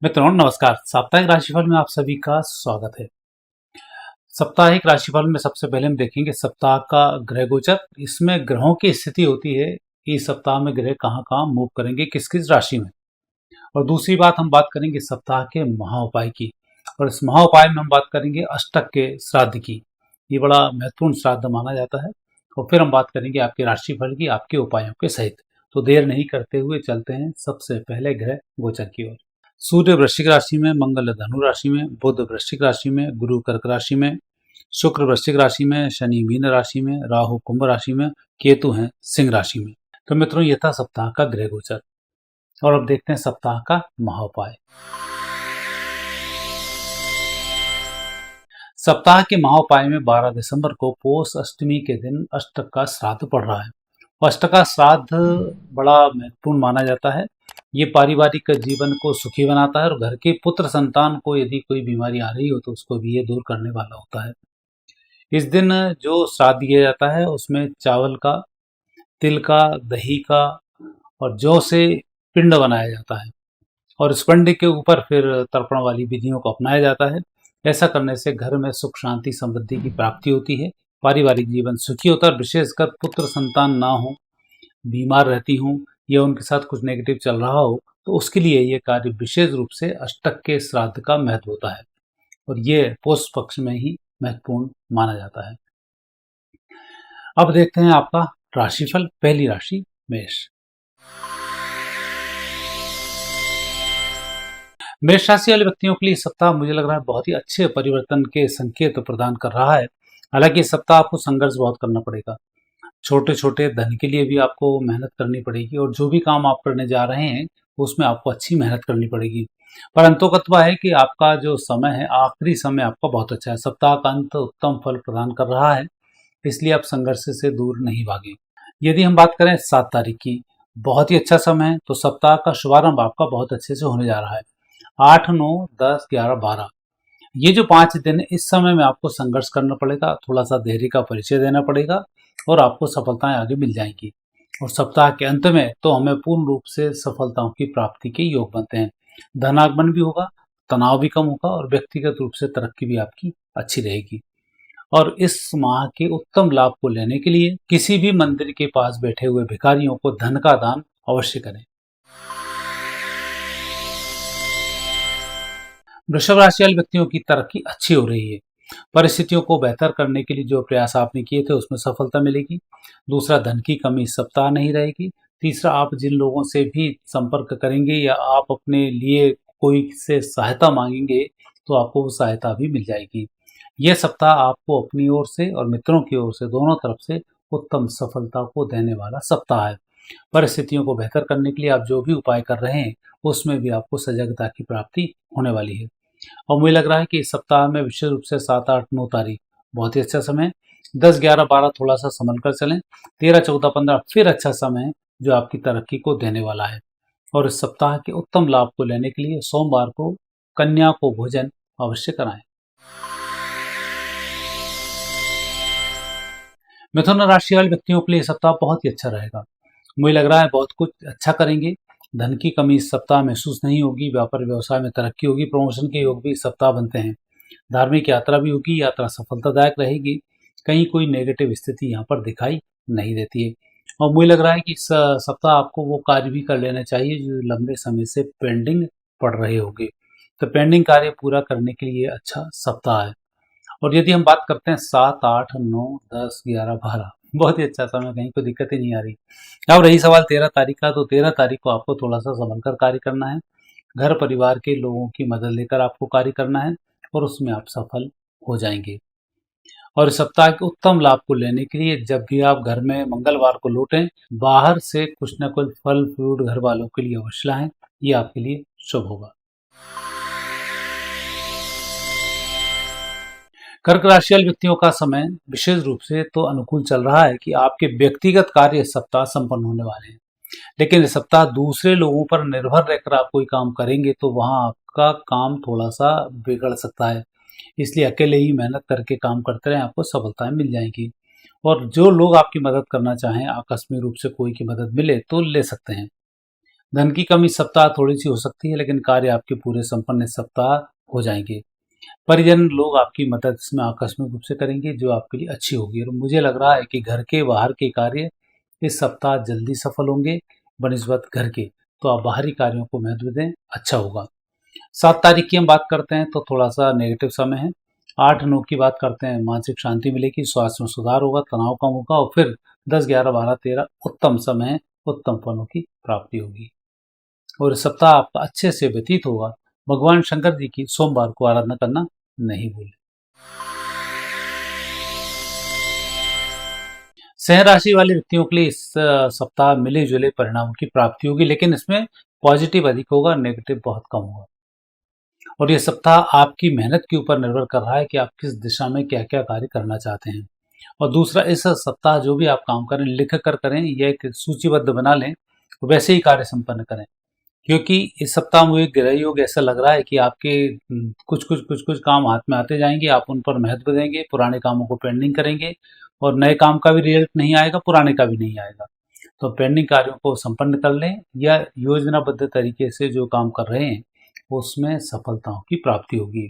मित्रों नमस्कार। साप्ताहिक राशिफल में आप सभी का स्वागत है। साप्ताहिक राशिफल में सबसे पहले हम देखेंगे सप्ताह का ग्रह गोचर। इसमें ग्रहों की स्थिति होती है कि इस सप्ताह में ग्रह कहाँ कहाँ मूव करेंगे, किस किस राशि में। और दूसरी बात हम बात करेंगे सप्ताह के महाउपाय की, और इस महाउपाय में हम बात करेंगे अष्टक के श्राद्ध की। ये बड़ा महत्वपूर्ण श्राद्ध माना जाता है। और फिर हम बात करेंगे आपके राशिफल की, आपके उपायों के सहित। तो देर नहीं करते हुए चलते हैं सबसे पहले ग्रह गोचर की ओर। सूर्य वृश्चिक राशि में, मंगल धनु राशि में, बुध वृश्चिक राशि में, गुरु कर्क राशि में, शुक्र वृश्चिक राशि में, शनि मीन राशि में, राहु कुंभ राशि में, केतु हैं सिंह राशि में। तो मित्रों ये था सप्ताह का ग्रह गोचर। और अब देखते हैं सप्ताह का महाउपाय। सप्ताह के महाउपाय में 12 दिसंबर को पौष अष्टमी के दिन अष्टक का श्राद्ध पड़ रहा है। अष्टक का श्राद्ध बड़ा महत्वपूर्ण माना जाता है। ये पारिवारिक जीवन को सुखी बनाता है और घर के पुत्र संतान को यदि कोई बीमारी आ रही हो तो उसको भी ये दूर करने वाला होता है। इस दिन जो श्राद्ध दिया जाता है उसमें चावल का, तिल का, दही का और जौ से पिंड बनाया जाता है और इस पिंड के ऊपर फिर तर्पण वाली विधियों को अपनाया जाता है। ऐसा करने से घर में सुख शांति समृद्धि की प्राप्ति होती है, पारिवारिक जीवन सुखी होता है। विशेषकर पुत्र संतान ना हो, बीमार रहती हूँ या उनके साथ कुछ नेगेटिव चल रहा हो तो उसके लिए ये कार्य विशेष रूप से अष्टक के श्राद्ध का महत्व होता है और ये पौष पक्ष में ही महत्वपूर्ण माना जाता है। अब देखते हैं आपका राशिफल। पहली राशि मेष। मेष राशि वाले व्यक्तियों के लिए सप्ताह मुझे लग रहा है बहुत ही अच्छे परिवर्तन के संकेत प्रदान कर रहा है। हालांकि इस सप्ताह आपको संघर्ष बहुत करना पड़ेगा। छोटे छोटे धन के लिए भी आपको मेहनत करनी पड़ेगी और जो भी काम आप करने जा रहे हैं उसमें आपको अच्छी मेहनत करनी पड़ेगी। परंतु कतवा है कि आपका जो समय है, आखिरी समय आपका बहुत अच्छा है। सप्ताह का अंत उत्तम फल प्रदान कर रहा है, इसलिए आप संघर्ष से दूर नहीं भागे। यदि हम बात करें 7 तारीख की, बहुत ही अच्छा समय है। तो सप्ताह का शुभारंभ आपका बहुत अच्छे से होने जा रहा है। 8, 9, 10, 11, 12 ये जो 5 दिन, इस समय में आपको संघर्ष करना पड़ेगा, थोड़ा सा धैर्य का परिचय देना पड़ेगा और आपको सफलताएं आगे मिल जाएंगी। और सप्ताह के अंत में तो हमें पूर्ण रूप से सफलताओं की प्राप्ति के योग बनते हैं। धनागमन भी होगा, तनाव भी कम होगा और व्यक्तिगत रूप से तरक्की भी आपकी अच्छी रहेगी। और इस माह के उत्तम लाभ को लेने के लिए किसी भी मंदिर के पास बैठे हुए भिखारियों को धन का दान अवश्य करें। वृषभ राशि वाले व्यक्तियों की तरक्की अच्छी हो रही है। परिस्थितियों को बेहतर करने के लिए जो प्रयास आपने किए थे उसमें सफलता मिलेगी। दूसरा, धन की कमी इस सप्ताह नहीं रहेगी। तीसरा, आप जिन लोगों से भी संपर्क करेंगे या आप अपने लिए कोई से सहायता मांगेंगे तो आपको वो सहायता भी मिल जाएगी। यह सप्ताह आपको अपनी ओर से और मित्रों की ओर से, दोनों तरफ से उत्तम सफलता को देने वाला सप्ताह है। परिस्थितियों को बेहतर करने के लिए आप जो भी उपाय कर रहे हैं उसमें भी आपको सजगता की प्राप्ति होने वाली है। और मुझे लग रहा है कि इस सप्ताह में विशेष रूप से 7, 8, 9 तारीख बहुत ही अच्छा समय है। 10, 11, 12 थोड़ा सा संभल कर चलें। 13, 14, 15 फिर अच्छा समय है जो आपकी तरक्की को देने वाला है। और इस सप्ताह के उत्तम लाभ को लेने के लिए सोमवार को कन्या को भोजन अवश्य कराएं। मिथुन राशि वाले व्यक्तियों के लिए सप्ताह बहुत ही अच्छा रहेगा। मुझे लग रहा है बहुत कुछ अच्छा करेंगे। धन की कमी इस सप्ताह महसूस नहीं होगी। व्यापार व्यवसाय में तरक्की होगी। प्रमोशन के योग भी इस सप्ताह बनते हैं। धार्मिक यात्रा भी होगी। यात्रा सफलतादायक रहेगी। कहीं कोई नेगेटिव स्थिति यहाँ पर दिखाई नहीं देती है। और मुझे लग रहा है कि इस सप्ताह आपको वो कार्य भी कर लेना चाहिए जो लंबे समय से पेंडिंग पड़ रहे होंगे। तो पेंडिंग कार्य पूरा करने के लिए अच्छा सप्ताह है। और यदि हम बात करते हैं 7, 8, 9, 10, 11, 12 बहुत ही अच्छा समय, कहीं कोई दिक्कत ही नहीं आ रही। अब रही सवाल 13 तारीख का, तो 13 तारीख को आपको थोड़ा सा संभल कर कार्य करना है। घर परिवार के लोगों की मदद लेकर आपको कार्य करना है और उसमें आप सफल हो जाएंगे। और इस सप्ताह के उत्तम लाभ को लेने के लिए जब भी आप घर में मंगलवार को लौटें, बाहर से कुछ न कुछ फल फ्रूट घर वालों के लिए अवश्य लाएं। ये आपके लिए शुभ होगा। कर्क राशि वाले व्यक्तियों का समय विशेष रूप से तो अनुकूल चल रहा है कि आपके व्यक्तिगत कार्य इस सप्ताह संपन्न होने वाले हैं। लेकिन इस सप्ताह दूसरे लोगों पर निर्भर रहकर आप कोई काम करेंगे तो वहां आपका काम थोड़ा सा बिगड़ सकता है। इसलिए अकेले ही मेहनत करके काम करते रहें, आपको सफलताएं मिल जाएंगी। और जो लोग आपकी मदद करना चाहें, आकस्मिक रूप से कोई की मदद मिले तो ले सकते हैं। धन की कमी इस सप्ताह थोड़ी सी हो सकती है, लेकिन कार्य आपके पूरे संपन्न इस सप्ताह हो जाएंगे। परिजन लोग आपकी मदद इसमें आकस्मिक रूप से करेंगे, जो आपके लिए अच्छी होगी। और मुझे लग रहा है कि घर के बाहर के कार्य इस सप्ताह जल्दी सफल होंगे बनिस्बत घर के, तो आप बाहरी कार्यों को महत्व दें, अच्छा होगा। 7 तारीख की हम बात करते हैं तो थोड़ा सा नेगेटिव समय है। 8-9 की बात करते हैं, मानसिक शांति मिलेगी, स्वास्थ्य में सुधार होगा, तनाव कम होगा। और फिर 10, 11, 12, 13 उत्तम समय है, उत्तम फलों की प्राप्ति होगी और इस सप्ताह आपका अच्छे से व्यतीत होगा। भगवान शंकर जी की सोमवार को आराधना करना नहीं भूलें। सिंह राशि वाले व्यक्तियों के लिए इस सप्ताह मिले जुले परिणामों की प्राप्ति होगी, लेकिन इसमें पॉजिटिव अधिक होगा, नेगेटिव बहुत कम होगा। और ये सप्ताह आपकी मेहनत के ऊपर निर्भर कर रहा है कि आप किस दिशा में क्या क्या कार्य करना चाहते हैं। और दूसरा, इस सप्ताह जो भी आप काम करें लिख कर करें या एक सूचीबद्ध बना लें, वैसे ही कार्य संपन्न करें। क्योंकि इस सप्ताह मुझे ग्रह योग ऐसा लग रहा है कि आपके कुछ काम हाथ में आते जाएंगे, आप उन पर महत्व देंगे, पुराने कामों को पेंडिंग करेंगे और नए काम का भी रिजल्ट नहीं आएगा, पुराने का भी नहीं आएगा। तो पेंडिंग कार्यों को संपन्न कर लें या योजनाबद्ध तरीके से जो काम कर रहे हैं उसमें सफलताओं की प्राप्ति होगी।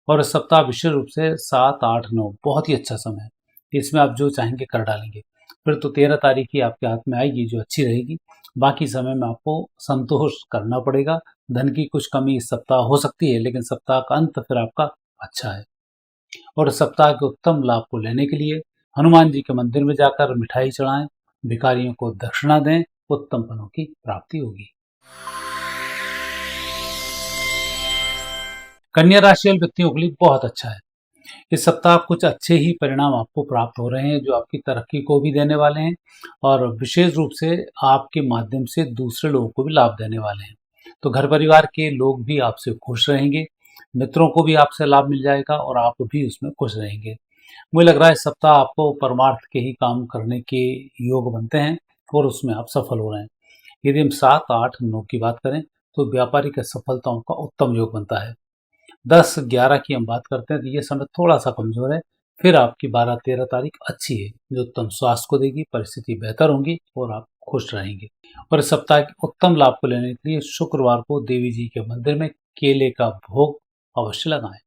और इस सप्ताह विशेष रूप से 7, 8, 9 बहुत ही अच्छा समय है, इसमें आप जो चाहेंगे कर डालेंगे। फिर तो 13 तारीख ही आपके हाथ में आएगी जो अच्छी रहेगी। बाकी समय में आपको संतोष करना पड़ेगा। धन की कुछ कमी इस सप्ताह हो सकती है, लेकिन सप्ताह का अंत फिर आपका अच्छा है। और सप्ताह के उत्तम लाभ को लेने के लिए हनुमान जी के मंदिर में जाकर मिठाई चढ़ाएं, भिखारियों को दक्षिणा दें, उत्तम फलों की प्राप्ति होगी। कन्या राशि वाले व्यक्तियों के लिए बहुत अच्छा है। इस सप्ताह कुछ अच्छे ही परिणाम आपको प्राप्त हो रहे हैं, जो आपकी तरक्की को भी देने वाले हैं और विशेष रूप से आपके माध्यम से दूसरे लोगों को भी लाभ देने वाले हैं। तो घर परिवार के लोग भी आपसे खुश रहेंगे, मित्रों को भी आपसे लाभ मिल जाएगा और आप भी उसमें खुश रहेंगे। मुझे लग रहा है इस सप्ताह आपको परमार्थ के ही काम करने के योग बनते हैं और उसमें आप सफल हो रहे हैं। यदि हम 7, 8, 9 की बात करें तो व्यापारिक सफलताओं का उत्तम योग बनता है। 10, 11 की हम बात करते हैं तो ये समय थोड़ा सा कमजोर है। फिर आपकी 12, 13 तारीख अच्छी है, जो उत्तम स्वास्थ्य को देगी, परिस्थिति बेहतर होंगी और आप खुश रहेंगे। और इस सप्ताह के उत्तम लाभ को लेने के लिए शुक्रवार को देवी जी के मंदिर में केले का भोग अवश्य लगाएं।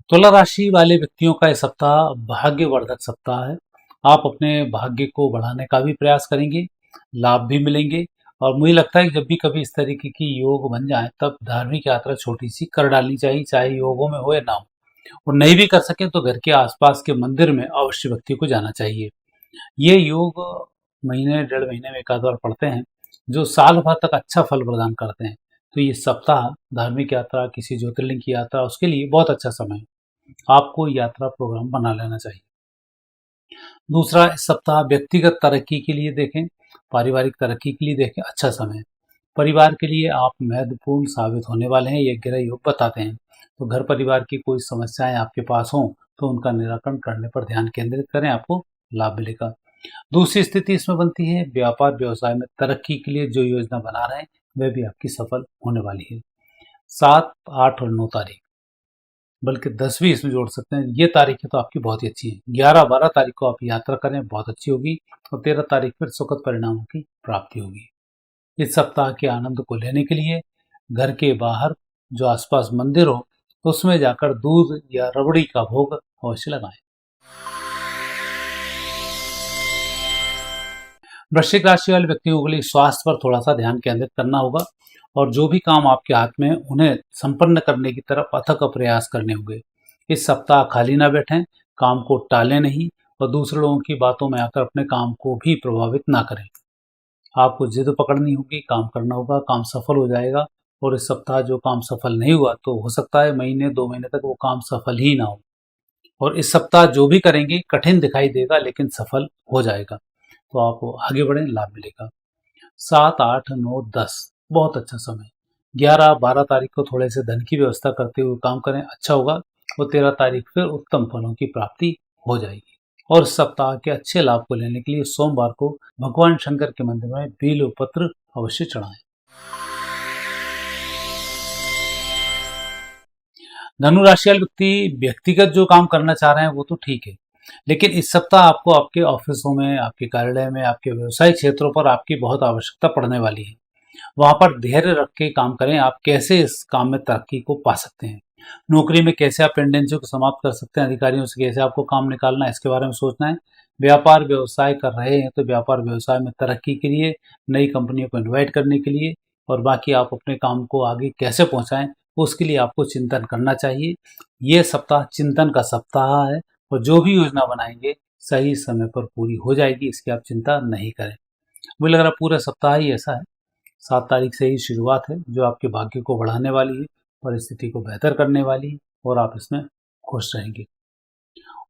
तुला राशि वाले व्यक्तियों का यह सप्ताह भाग्यवर्धक सप्ताह है। आप अपने भाग्य को बढ़ाने का भी प्रयास करेंगे, लाभ भी मिलेंगे। और मुझे लगता है कि जब भी कभी इस तरीके की योग बन जाए तब धार्मिक यात्रा छोटी सी कर डालनी चाहिए, चाहे योगों में हो या ना हो। और नहीं भी कर सके तो घर के आसपास के मंदिर में अवश्य व्यक्ति को जाना चाहिए। ये योग महीने 1.5 महीने में एक आध बार पढ़ते हैं, जो साल भर तक अच्छा फल प्रदान करते हैं। तो ये सप्ताह धार्मिक यात्रा, किसी ज्योतिर्लिंग की यात्रा, उसके लिए बहुत अच्छा समय है। आपको यात्रा प्रोग्राम बना लेना चाहिए। दूसरा, इस सप्ताह व्यक्तिगत तरक्की के लिए देखें, पारिवारिक तरक्की के लिए देखें, अच्छा समय है। परिवार के लिए आप महत्वपूर्ण साबित होने वाले हैं, ये ग्रह योग बताते हैं। तो घर परिवार की कोई समस्याएं आपके पास हों तो उनका निराकरण करने पर ध्यान केंद्रित करें, आपको लाभ मिलेगा। दूसरी स्थिति इसमें बनती है, व्यापार व्यवसाय में तरक्की के लिए जो योजना बना रहे हैं वह भी आपकी सफल होने वाली है। 7, 8 और 9 तारीख, बल्कि 10 भी इसमें जोड़ सकते हैं। ये तारीखें तो आपकी बहुत ही अच्छी है। 11, 12 तारीख को आप यात्रा करें, बहुत अच्छी होगी। और 13 तारीख फिर सुखद परिणामों की प्राप्ति होगी। इस सप्ताह के आनंद को लेने के लिए घर के बाहर जो आसपास मंदिर हो उसमें जाकर दूध या रबड़ी का भोग अवश्य लगाएं। वृश्चिक राशि वाले व्यक्तियों के लिए स्वास्थ्य पर थोड़ा सा ध्यान केंद्रित करना होगा और जो भी काम आपके हाथ में उन्हें संपन्न करने की तरफ अथक प्रयास करने होंगे। इस सप्ताह खाली ना बैठें, काम को टालें नहीं और दूसरे लोगों की बातों में आकर अपने काम को भी प्रभावित ना करें। आपको जिद पकड़नी होगी, काम करना होगा, काम सफल हो जाएगा। और इस सप्ताह जो काम सफल नहीं हुआ तो हो सकता है महीने 2 महीने तक वो काम सफल ही ना हो। और इस सप्ताह जो भी करेंगे कठिन दिखाई देगा लेकिन सफल हो जाएगा। तो आप आगे बढ़ें, लाभ मिलेगा। 7, 8, 9, 10 बहुत अच्छा समय। 11, 12 तारीख को थोड़े से धन की व्यवस्था करते हुए काम करें, अच्छा होगा। और 13 तारीख फिर उत्तम फलों की प्राप्ति हो जाएगी। और सप्ताह के अच्छे लाभ को लेने के लिए सोमवार को भगवान शंकर के मंदिर में बेल पत्र अवश्य चढ़ाएं। धनु राशि वाले व्यक्ति व्यक्तिगत जो काम करना चाह रहे हैं वो तो ठीक है, लेकिन इस सप्ताह आपको आपके ऑफिसों में, आपके कार्यालय में, आपके व्यवसायिक क्षेत्रों पर आपकी बहुत आवश्यकता पड़ने वाली है। वहां पर धैर्य रख के काम करें। आप कैसे इस काम में तरक्की को पा सकते हैं, नौकरी में कैसे आप टेंडेंसी को समाप्त कर सकते हैं, अधिकारियों से कैसे आपको काम निकालना है, इसके बारे में सोचना है। व्यापार व्यवसाय कर रहे हैं तो व्यापार व्यवसाय में तरक्की के लिए, नई कंपनियों को इनवाइट करने के लिए, और बाकी आप अपने काम को आगे कैसे पहुंचाएं, उसके लिए आपको चिंतन करना चाहिए। ये सप्ताह चिंतन का सप्ताह है, और जो भी योजना बनाएंगे सही समय पर पूरी हो जाएगी, इसकी आप चिंता नहीं करें। मुझे लग रहा है पूरा सप्ताह ही ऐसा है। 7 तारीख से ही शुरुआत है जो आपके भाग्य को बढ़ाने वाली है, परिस्थिति को बेहतर करने वाली है, और आप इसमें खुश रहेंगे।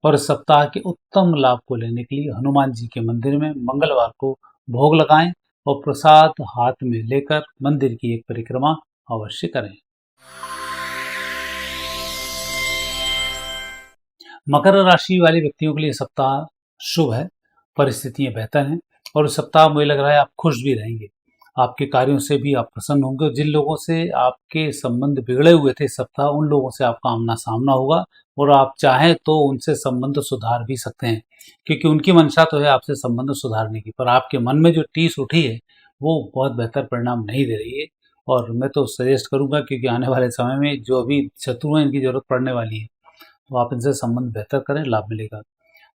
और इस सप्ताह के उत्तम लाभ को लेने के लिए हनुमान जी के मंदिर में मंगलवार को भोग लगाएं और प्रसाद हाथ में लेकर मंदिर की एक परिक्रमा अवश्य करें। मकर राशि वाले व्यक्तियों के लिए सप्ताह शुभ है, परिस्थितियां बेहतर हैं, और इस सप्ताह मुझे लग रहा है आप खुश भी रहेंगे। आपके कार्यों से भी आप प्रसन्न होंगे, और जिन लोगों से आपके संबंध बिगड़े हुए थे इस सप्ताह, उन लोगों से आपका आमना सामना होगा, और आप चाहें तो उनसे संबंध सुधार भी सकते हैं, क्योंकि उनकी मंशा तो है आपसे संबंध सुधारने की, पर आपके मन में जो टीस उठी है वो बहुत बेहतर परिणाम नहीं दे रही है। और मैं तो सजेस्ट करूंगा, क्योंकि आने वाले समय में जो अभी शत्रु हैं इनकी जरूरत पड़ने वाली है, तो आप इनसे संबंध बेहतर करें, लाभ मिलेगा।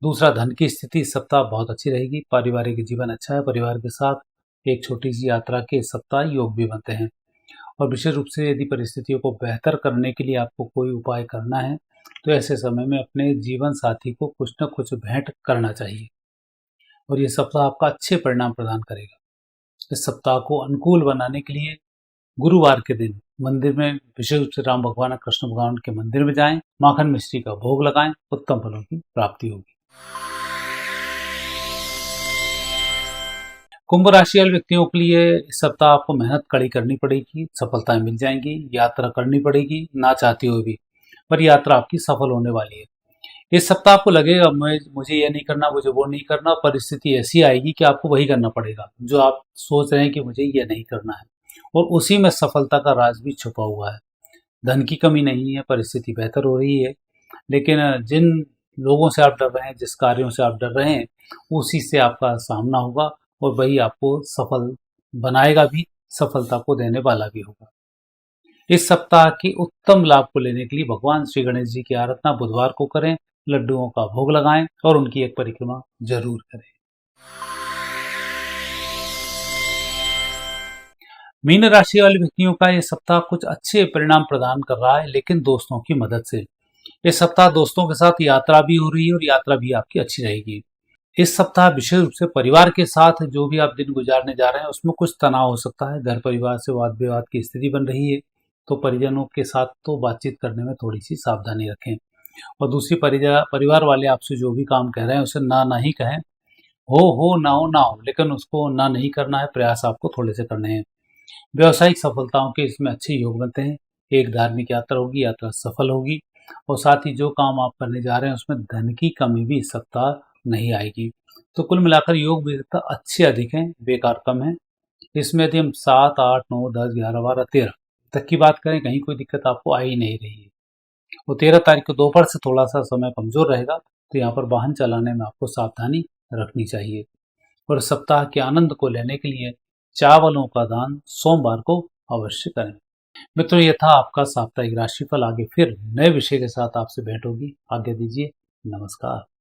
दूसरा, धन की स्थिति इस सप्ताह बहुत अच्छी रहेगी। पारिवारिक जीवन अच्छा है, परिवार के साथ एक छोटी सी यात्रा के इस सप्ताह योग भी बनते हैं। और विशेष रूप से यदि परिस्थितियों को बेहतर करने के लिए आपको कोई उपाय करना है, तो ऐसे समय में अपने जीवन साथी को कुछ न कुछ भेंट करना चाहिए, और ये सप्ताह आपका अच्छे परिणाम प्रदान करेगा। इस सप्ताह को अनुकूल बनाने के लिए गुरुवार के दिन मंदिर में, विशेष रूप से राम भगवान और कृष्ण भगवान के मंदिर में जाएं, माखन मिश्री का भोग लगाएं, उत्तम फलों की प्राप्ति होगी। कुंभ राशि वाले व्यक्तियों के लिए इस सप्ताह आपको मेहनत कड़ी करनी पड़ेगी, सफलताएं मिल जाएंगी, यात्रा करनी पड़ेगी ना चाहते हुए भी, पर यात्रा आपकी सफल होने वाली है। इस सप्ताह आपको लगेगा मुझे ये नहीं करना, मुझे वो नहीं करना, परिस्थिति ऐसी आएगी कि आपको वही करना पड़ेगा जो आप सोच रहे हैं कि मुझे ये नहीं करना है, और उसी में सफलता का राज भी छुपा हुआ है। धन की कमी नहीं है, परिस्थिति बेहतर हो रही है, लेकिन जिन लोगों से आप डर रहे हैं, जिस कार्यों से आप डर रहे हैं, उसी से आपका सामना होगा, और वही आपको सफल बनाएगा भी, सफलता को देने वाला भी होगा। इस सप्ताह के उत्तम लाभ को लेने के लिए भगवान श्री गणेश जी की आराधना बुधवार को करें, लड्डुओं का भोग लगाएं, और उनकी एक परिक्रमा जरूर करें। मीन राशि वाले व्यक्तियों का यह सप्ताह कुछ अच्छे परिणाम प्रदान कर रहा है, लेकिन दोस्तों की मदद से। इस सप्ताह दोस्तों के साथ यात्रा भी हो रही है, और यात्रा भी आपकी अच्छी रहेगी। इस सप्ताह विशेष रूप से परिवार के साथ जो भी आप दिन गुजारने जा रहे हैं उसमें कुछ तनाव हो सकता है। घर परिवार से वाद विवाद की स्थिति बन रही है, तो परिजनों के साथ तो बातचीत करने में थोड़ी सी सावधानी रखें। और दूसरी, परिवार वाले आपसे जो भी काम कह रहे हैं उसे ना नहीं कहें। हो ना हो, लेकिन उसको ना नहीं करना है, प्रयास आपको थोड़े से करने हैं। व्यावसायिक सफलताओं के इसमें अच्छे योग बनते हैं। एक धार्मिक यात्रा होगी, यात्रा सफल होगी, और साथ ही जो काम आप करने जा रहे हैं उसमें धन की कमी भी इस सप्ताह नहीं आएगी। तो कुल मिलाकर योग विविधता अच्छे अधिक है, बेकार कम है। इसमें यदि हम 7, 8, 9, 10, 11, 12, 13 तक की बात करें, कहीं कोई दिक्कत आपको आ ही नहीं रही है। वो 13 तारीख को दोपहर से थोड़ा सा समय कमजोर रहेगा, तो यहाँ पर वाहन चलाने में आपको सावधानी रखनी चाहिए। और सप्ताह के आनंद को लेने के लिए चावलों का दान सोमवार को अवश्य करें। मित्रों, ये था आपका साप्ताहिक राशिफल। आगे फिर नए विषय के साथ आपसे भेंट होगी। आज्ञा दीजिए, नमस्कार।